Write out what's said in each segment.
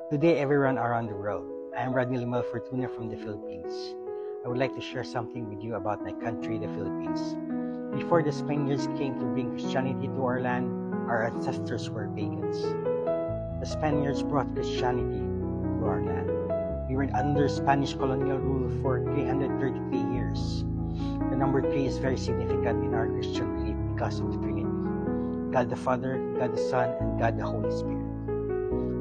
Today, everyone around the world. I am Rodney Limal Fortuna from the Philippines. I would like to share something with you about my country, the Philippines. Before the Spaniards came to bring Christianity to our land, our ancestors were pagans. The Spaniards brought Christianity to our land. We were under Spanish colonial rule for 333 years. The number 3 is very significant in our Christian belief because of the Trinity: God the Father, God the Son, and God the Holy Spirit.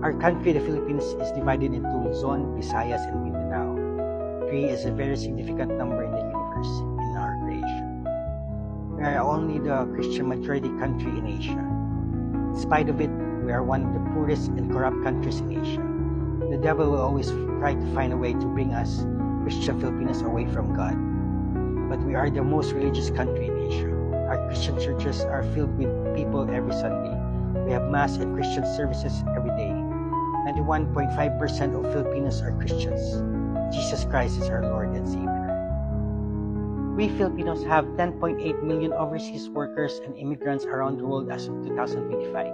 Our country, the Philippines, is divided into Luzon, Visayas, and Mindanao. 3 is a very significant number in the universe, in our creation. We are only the Christian majority country in Asia. In spite of it, we are one of the poorest and corrupt countries in Asia. The devil will always try to find a way to bring us, Christian Filipinos, away from God. But we are the most religious country in Asia. Our Christian churches are filled with people every Sunday. We have Mass and Christian services every day. 91.5% of Filipinos are Christians. Jesus Christ is our Lord and Savior. We Filipinos have 10.8 million overseas workers and immigrants around the world as of 2025.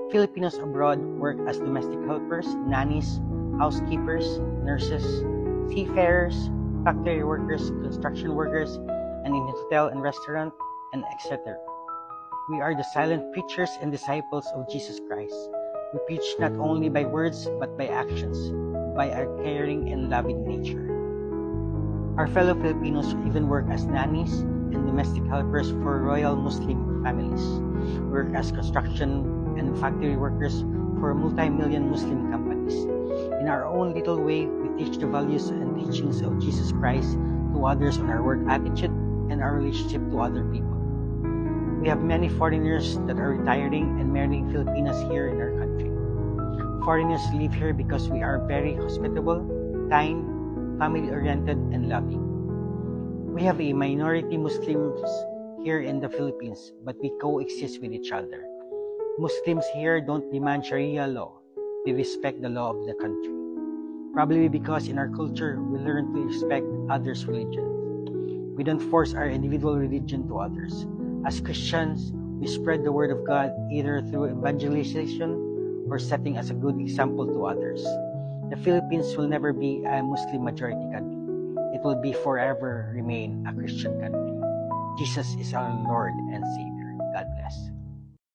Filipinos abroad work as domestic helpers, nannies, housekeepers, nurses, seafarers, factory workers, construction workers, and in hotel and restaurant, and etc. We are the silent preachers and disciples of Jesus Christ. We preach not only by words but by actions, by our caring and loving nature. Our fellow Filipinos even work as nannies and domestic helpers for royal Muslim families, work as construction and factory workers for multi-million Muslim companies. In our own little way, we teach the values and teachings of Jesus Christ to others on our work attitude and our relationship to other people. We have many foreigners that are retiring and marrying Filipinas here in our country. Foreigners live here because we are very hospitable, kind, family-oriented, and loving. We have a minority Muslims here in the Philippines, but we coexist with each other. Muslims here don't demand Sharia law. They respect the law of the country. Probably because in our culture, we learn to respect others' religion. We don't force our individual religion to others. As Christians, we spread the word of God either through evangelization or setting as a good example to others. The Philippines will never be a Muslim majority country. It will be forever remain a Christian country. Jesus is our Lord and Savior.